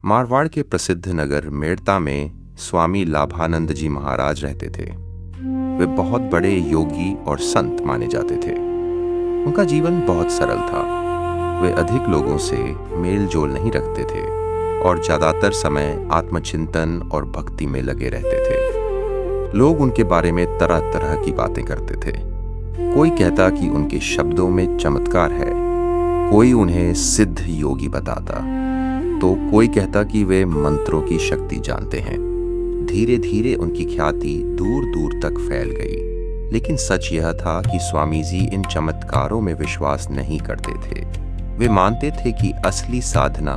मारवाड़ के प्रसिद्ध नगर मेड़ता में स्वामी लाभानंद जी महाराज रहते थे। वे बहुत बड़े योगी और संत माने जाते थे। उनका जीवन बहुत सरल था। वे अधिक लोगों से मेल जोल नहीं रखते थे और ज्यादातर समय आत्मचिंतन और भक्ति में लगे रहते थे। लोग उनके बारे में तरह तरह की बातें करते थे। कोई कहता कि उनके शब्दों में चमत्कार है, कोई उन्हें सिद्ध योगी बताता, तो कोई कहता कि वे मंत्रों की शक्ति जानते हैं। धीरे धीरे उनकी ख्याति दूर दूर तक फैल गई। लेकिन सच यह था कि स्वामी जी इन चमत्कारों में विश्वास नहीं करते थे। वे मानते थे कि असली साधना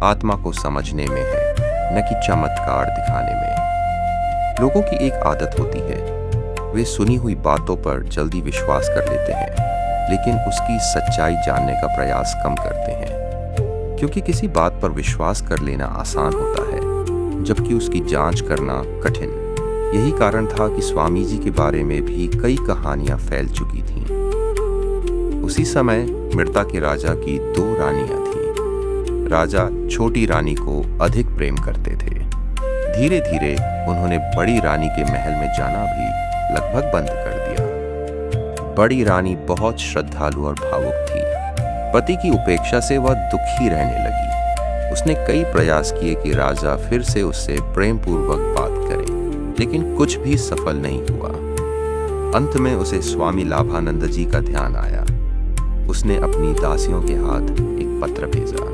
आत्मा को समझने में है, न कि चमत्कार दिखाने में। लोगों की एक आदत होती है, वे सुनी हुई बातों पर जल्दी विश्वास कर लेते हैं, लेकिन उसकी सच्चाई जानने का प्रयास कम करते हैं। क्योंकि किसी बात पर विश्वास कर लेना आसान होता है, जबकि उसकी जांच करना कठिन। यही कारण था कि स्वामी जी के बारे में भी कई कहानियां फैल चुकी थीं। उसी समय मेड़ता के राजा की 2 रानियां थीं। राजा छोटी रानी को अधिक प्रेम करते थे। धीरे धीरे उन्होंने बड़ी रानी के महल में जाना भी लगभग बंद कर दिया। बड़ी रानी बहुत श्रद्धालु और भावुक थी। पति की उपेक्षा से वह दुखी रहने लगी। उसने कई प्रयास किए कि राजा फिर से उससे प्रेम पूर्वक बात करे, लेकिन कुछ भी सफल नहीं हुआ। अंत में उसे स्वामी लाभानंद जी का ध्यान आया। उसने अपनी दासियों के हाथ एक पत्र भेजा।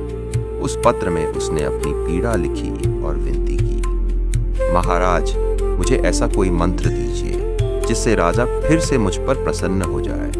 उस पत्र में उसने अपनी पीड़ा लिखी और विनती की, महाराज, मुझे ऐसा कोई मंत्र दीजिए जिससे राजा फिर से मुझ पर प्रसन्न हो जाए।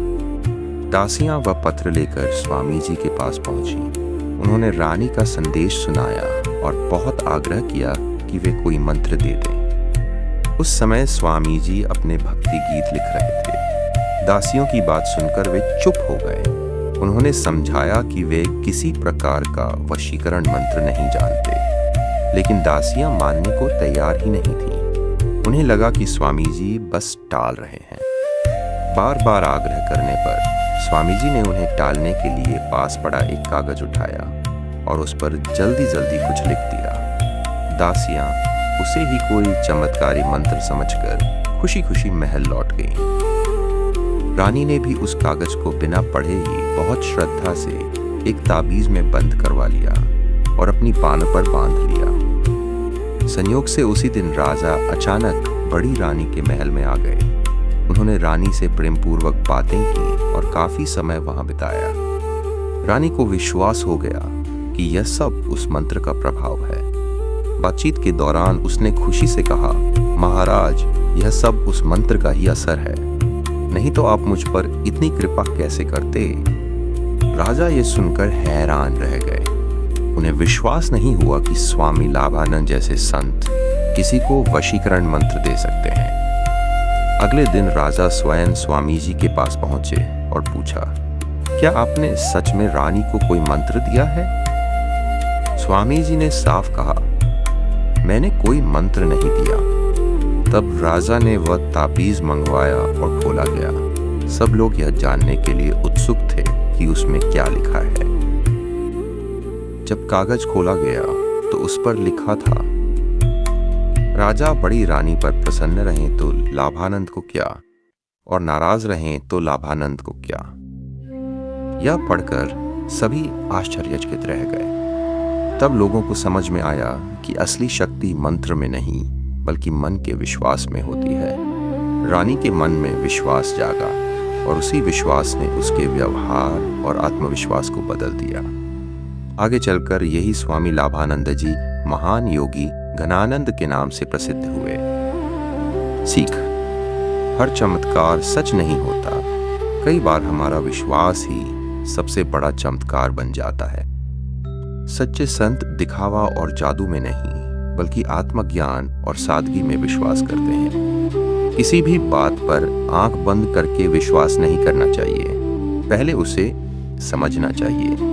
दासियां वह पत्र लेकर स्वामी जी के पास पहुंची। उन्होंने रानी का संदेश सुनाया और बहुत आग्रह किया कि वे कोई मंत्र दे दें। उस समय स्वामी जी अपने भक्ति गीत लिख रहे थे। दासियों की बात सुनकर वे चुप हो गए। उन्होंने समझाया कि वे किसी प्रकार का वशीकरण मंत्र नहीं जानते, लेकिन दासियां मानने को तैयार ही नहीं थीं। उन्हें लगा कि स्वामी जी बस टाल रहे हैं। बार बार आग्रह करने पर स्वामी जी ने उन्हें टालने के लिए पास पड़ा एक कागज उठाया और उस पर जल्दी जल्दी कुछ लिख दिया। दासियां उसे ही कोई चमत्कारी मंत्र समझकर खुशी खुशी महल लौट गईं। रानी ने भी उस कागज को बिना पढ़े ही बहुत श्रद्धा से एक ताबीज में बंद करवा लिया और अपनी पान पर बांध लिया। संयोग से उसी दिन राजा अचानक बड़ी रानी के महल में आ गए। उन्होंने रानी से प्रेम पूर्वक बातें की और काफी समय वहां बिताया। रानी को विश्वास हो गया कि यह सब उस मंत्र का प्रभाव है। बातचीत के दौरान उसने खुशी से कहा, महाराज, यह सब उस मंत्र का ही असर है, नहीं तो आप मुझ पर इतनी कृपा कैसे करते। राजा ये सुनकर हैरान रह गए। उन्हें विश्वास नहीं हुआ कि स्वामी लाभानंद जैसे संत किसी को वशीकरण मंत्र दे सकते हैं। अगले दिन राजा स्वयं स्वामी जी के पास पहुंचे और पूछा, क्या आपने सच में रानी को कोई मंत्र दिया है? स्वामी जी ने साफ कहा, मैंने कोई मंत्र नहीं दिया। तब राजा ने वह ताबीज मंगवाया और खोला गया। सब लोग यह जानने के लिए उत्सुक थे कि उसमें क्या लिखा है। जब कागज खोला गया तो उस पर लिखा था, राजा बड़ी रानी पर प्रसन्न रहें तो लाभानंद को क्या, और नाराज रहें तो लाभानंद को क्या। यह पढ़कर सभी आश्चर्यचकित रह गए। तब लोगों को समझ में आया कि असली शक्ति मंत्र में नहीं, बल्कि मन के विश्वास में होती है। रानी के मन में विश्वास जागा और उसी विश्वास ने उसके व्यवहार और आत्मविश्वास को बदल दिया। आगे चलकर यही स्वामी लाभानंद जी महान योगी घनानंद के नाम से प्रसिद्ध हुए। सीख: हर चमत्कार सच नहीं होता। कई बार हमारा विश्वास ही सबसे बड़ा चमत्कार बन जाता है। सच्चे संत दिखावा और जादू में नहीं, बल्कि आत्मज्ञान और सादगी में विश्वास करते हैं। किसी भी बात पर आंख बंद करके विश्वास नहीं करना चाहिए, पहले उसे समझना चाहिए।